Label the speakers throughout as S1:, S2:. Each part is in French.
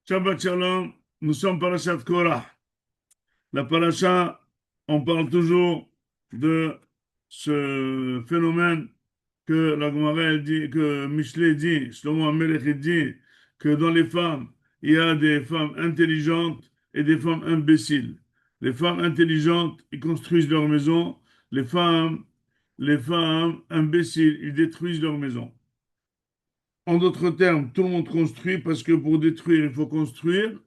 S1: Shabbat Shalom, nous sommes Parashat Korah. La Parasha, on parle toujours de ce phénomène que la Gemara elle dit, que Michelet dit, Shlomo HaMelech il dit, que dans les femmes, il y a des femmes intelligentes et des femmes imbéciles. Les femmes intelligentes, ils construisent leur maison. Les femmes, les femmes imbéciles, ils détruisent leur maison. En d'autres termes, tout le monde construit parce que pour détruire, il faut construire,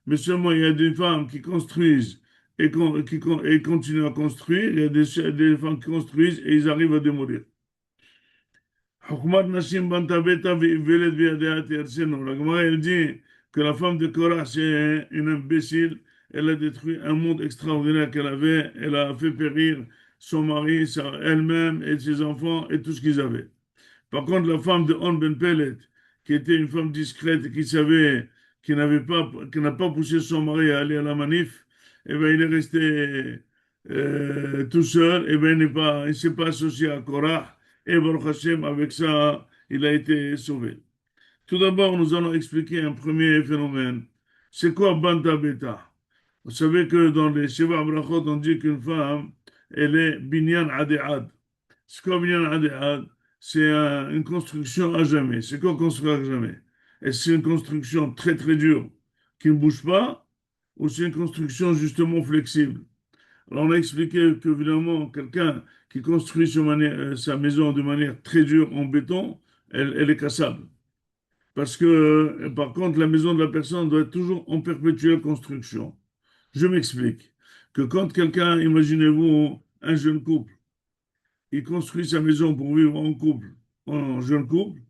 S1: mais seulement il y a des femmes qui construisent et continuent à construire, il y a des femmes qui construisent et ils arrivent à démolir. La Gemara, elle dit que la femme de Korah, c'est une imbécile, elle a détruit un monde extraordinaire qu'elle avait, elle a fait périr son mari, elle-même et ses enfants et tout ce qu'ils avaient. Par contre, la femme de On Ben Pellet, qui était une femme discrète et qui savait, qui n'a pas poussé son mari à aller à la manif, eh ben, il est resté tout seul, eh ben, il ne s'est pas associé à Korah, et Baruch Hashem, avec ça, il a été sauvé. Tout d'abord, nous allons expliquer un premier phénomène. C'est quoi Banta Beta? Vous savez que dans les Sheva Brachot, on dit qu'une femme, elle est Binyan Adead. C'est quoi Binyan Adead? C'est une construction à jamais. C'est quoi construire à jamais? Est-ce que c'est une construction très très dure qui ne bouge pas ou c'est une construction justement flexible? Alors on a expliqué que évidemment quelqu'un qui construit sa maison de manière très dure en béton, elle est cassable. Parce que par contre la maison de la personne doit être toujours en perpétuelle construction. Je m'explique. Que quand quelqu'un, imaginez-vous un jeune couple, il construit sa maison pour vivre en couple, en jeune couple.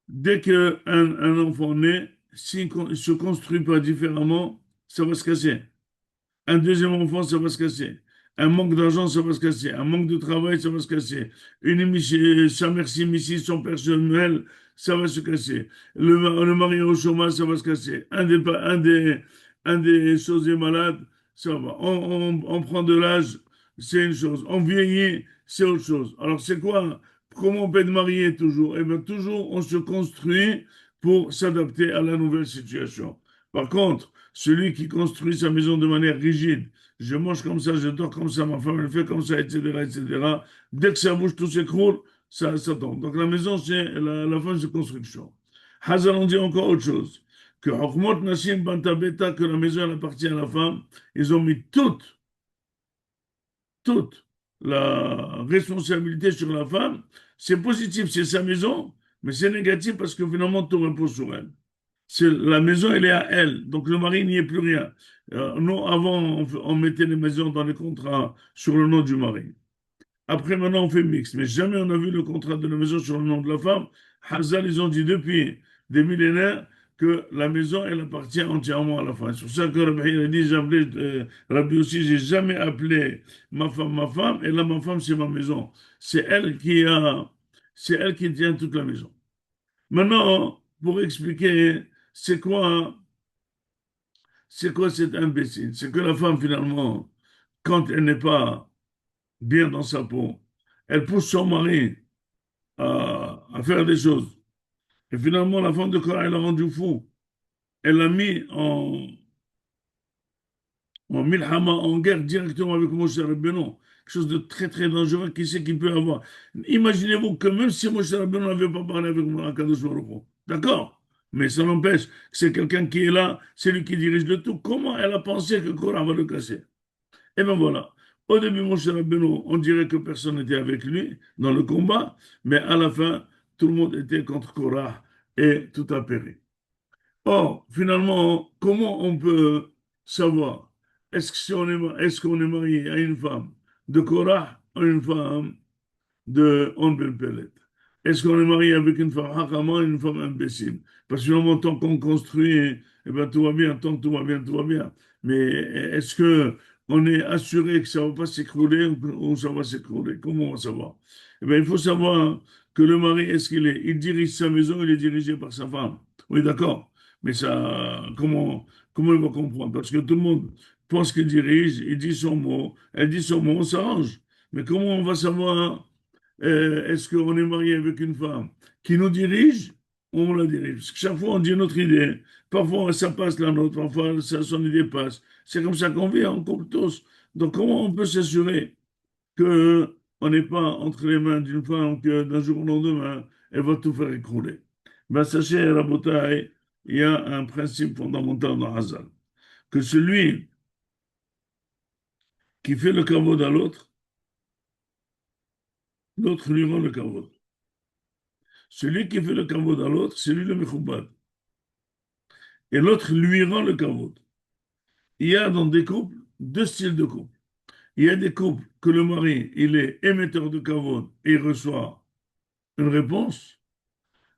S1: Dès qu'un enfant naît, s'il ne se construit pas différemment, ça va se casser. Un deuxième enfant, ça va se casser. Un manque d'argent, ça va se casser. Un manque de travail, ça va se casser. Sa merci ici, son personnel, ça va se casser. Le mari au chômage, ça va se casser. Un des choses est malade, ça va. On prend de l'âge, c'est une chose. On vieillit, c'est autre chose. Alors, c'est quoi? Comment on peut être marié toujours? Eh bien, toujours, on se construit pour s'adapter à la nouvelle situation. Par contre, celui qui construit sa maison de manière rigide, je mange comme ça, je dors comme ça, ma femme elle fait comme ça, etc., etc. Dès que ça bouge, tout s'écroule, ça tombe. Donc la maison, c'est la fin de construction. Hazal, on dit encore autre chose. Que Hokmot Nashim Banta Beta, que la maison elle appartient à la femme, ils ont mis toute la responsabilité sur la femme. C'est positif, c'est sa maison, mais c'est négatif parce que finalement tout repose sur elle. La maison, elle est à elle. Donc le mari n'y est plus rien. Nous, avant, on mettait les maisons dans les contrats sur le nom du mari. Après, maintenant, on fait mix. Mais jamais on a vu le contrat de la maison sur le nom de la femme. Hazal, ils ont dit depuis des millénaires que la maison, elle appartient entièrement à la femme. C'est pour ça que Rabbi a dit, j'ai appelé, Rabbi aussi, j'ai jamais appelé ma femme, et là, ma femme, c'est ma maison. C'est elle qui tient toute la maison. Maintenant, pour expliquer c'est quoi, c'est quoi cet imbécile? C'est que la femme, finalement, quand elle n'est pas bien dans sa peau, elle pousse son mari à faire des choses. Et finalement, la femme de Korah, elle l'a rendu fou. Elle l'a mis en milhama, en guerre directement avec Moshe Rabbeinu. Quelque chose de très très dangereux, qui sait qu'il peut avoir. Imaginez-vous que même si Moshe Rabbeinu n'avait pas parlé avec Akadosh Baruch Hu, d'accord? Mais ça n'empêche que c'est quelqu'un qui est là, c'est lui qui dirige le tout. Comment elle a pensé que Korah va le casser? Et ben voilà. Au début, Moshe Rabbeinu, on dirait que personne n'était avec lui dans le combat, mais à la fin, tout le monde était contre Korah et tout a péri. Or, finalement, comment on peut savoir est-ce qu'on est marié à une femme de Korah ou une femme de On Ben Pellet? Est-ce qu'on est marié avec une femme Hakama ou une femme imbécile? Parce que finalement, tant qu'on construit, eh ben, tout va bien, tant que tout va bien, tout va bien. Mais est-ce que on est assuré que ça ne va pas s'écrouler ou ça va s'écrouler? Comment on va savoir? Eh ben, il faut savoir que le mari, il dirige sa maison, il est dirigé par sa femme. Oui, d'accord. Mais ça, comment il va comprendre? Parce que tout le monde pense qu'il dirige, il dit son mot, elle dit son mot, on s'arrange. Mais comment on va savoir est-ce qu'on est marié avec une femme qui nous dirige on la dirige. Parce que chaque fois, on dit notre idée. Parfois, ça passe la nôtre, parfois, son idée passe. C'est comme ça qu'on vit en couple tous. Donc, comment on peut s'assurer que on n'est pas entre les mains d'une femme que d'un jour au lendemain, elle va tout faire écrouler? Ben, sachez, Rabotai, il y a un principe fondamental dans Hazal, que celui qui fait le kavod à l'autre, l'autre lui rend le kavod. Celui qui fait le kavod à l'autre, c'est lui le mechoubad. Et l'autre lui rend le kavod. Il y a dans des couples deux styles de couple. Il y a des couples que le mari, il est émetteur de kavod et il reçoit une réponse.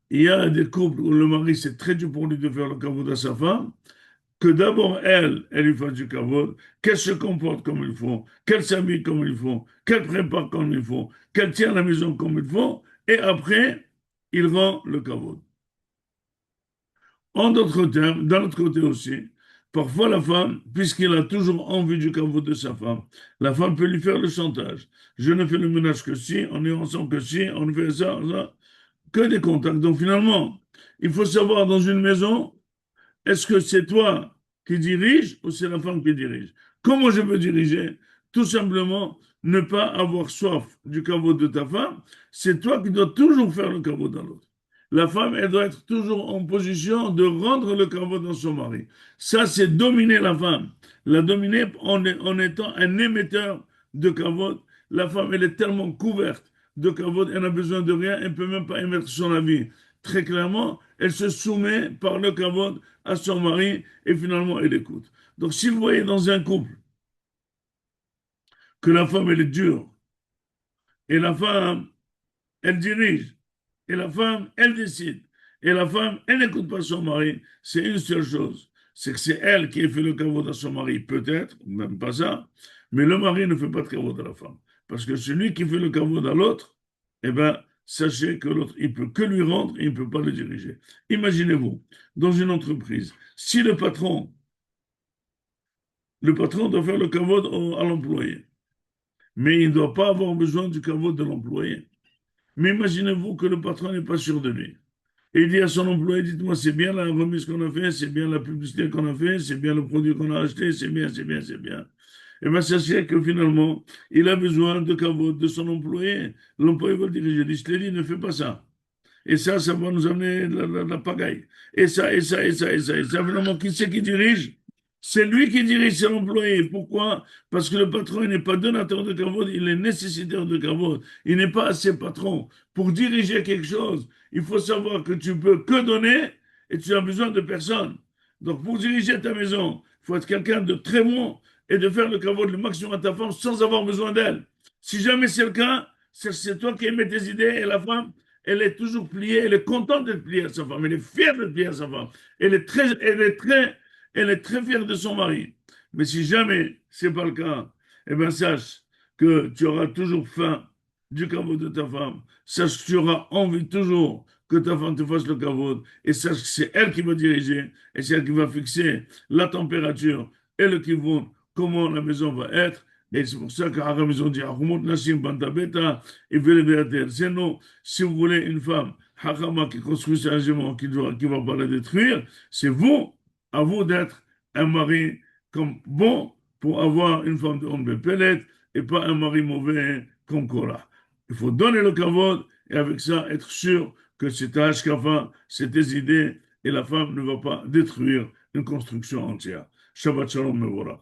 S1: Il y a des couples où le mari, c'est très dur pour lui de faire le kavod à sa femme, que d'abord elle lui fasse du kavod, qu'elle se comporte comme il faut, qu'elle s'habille comme il faut, qu'elle prépare comme il faut, qu'elle tient la maison comme il faut, et après, il rend le kavod. En d'autres termes, d'un autre côté aussi, parfois la femme, puisqu'elle a toujours envie du kavod de sa femme, la femme peut lui faire le chantage. Je ne fais le ménage que si, on est ensemble que si, on fait ça, que des contacts. Donc finalement, il faut savoir dans une maison, est-ce que c'est toi qui dirige ou c'est la femme qui dirige? Comment je peux diriger? Tout simplement, ne pas avoir soif du caveau de ta femme. C'est toi qui dois toujours faire le caveau dans l'autre. La femme, elle doit être toujours en position de rendre le caveau dans son mari. Ça, c'est dominer la femme. La dominer en étant un émetteur de caveau. La femme, elle est tellement couverte de caveau, elle n'a besoin de rien, elle ne peut même pas émettre son avis. Très clairement, elle se soumet par le caveau à son mari et finalement elle écoute. Donc si vous voyez dans un couple que la femme elle est dure et la femme elle dirige et la femme elle décide et la femme elle n'écoute pas son mari, c'est une seule chose, c'est que c'est elle qui a fait le caveau à son mari, peut-être, même pas ça, mais le mari ne fait pas de caveau à la femme. Parce que celui qui fait le caveau à l'autre, eh bien, sachez que l'autre, il peut que lui rendre, il ne peut pas le diriger. Imaginez-vous, dans une entreprise, si le patron doit faire le kavod à l'employé, mais il ne doit pas avoir besoin du kavod de l'employé. Mais imaginez-vous que le patron n'est pas sûr de lui. Et il dit à son employé, dites-moi, c'est bien la remise qu'on a fait, c'est bien la publicité qu'on a fait, c'est bien le produit qu'on a acheté, c'est bien, c'est bien, c'est bien. Et bien, sachez que finalement, il a besoin de kavod de son employé. L'employé va le diriger. Il dit, je t'ai dit, ne fais pas ça. Et ça va nous amener la pagaille. Et ça, et ça, et ça, et ça. Et ça, finalement, qui c'est qui dirige? C'est lui qui dirige, c'est l'employé. Pourquoi? Parce que le patron, il n'est pas donateur de kavod, il est nécessitaire de kavod. Il n'est pas assez patron. Pour diriger quelque chose, il faut savoir que tu peux que donner et tu as besoin de personne. Donc, pour diriger ta maison, il faut être quelqu'un de très bon et de faire le kavod le maximum à ta femme sans avoir besoin d'elle. Si jamais c'est le cas, c'est toi qui émets tes idées et la femme, elle est toujours pliée, elle est contente d'être pliée à sa femme, elle est fière d'être pliée à sa femme, elle est très fière de son mari. Mais si jamais c'est pas le cas, eh bien sache que tu auras toujours faim du caveau de ta femme, sache que tu auras envie toujours que ta femme te fasse le caveau, et sache que c'est elle qui va diriger, et c'est elle qui va fixer la température et le kivun, comment la maison va être. Et c'est pour ça qu'à la maison dit, Ahumot Nashim Bantabeta, et Vélévéater. Sinon, si vous voulez une femme, Hakama, qui construit un gément, qui va pas la détruire, c'est vous, à vous d'être un mari comme bon pour avoir une femme de Ombe Pellet et pas un mari mauvais comme Korah. Il faut donner le kavod et avec ça être sûr que c'est ta hashkafa, c'est tes idées et la femme ne va pas détruire une construction entière. Shabbat Shalom Mevorach.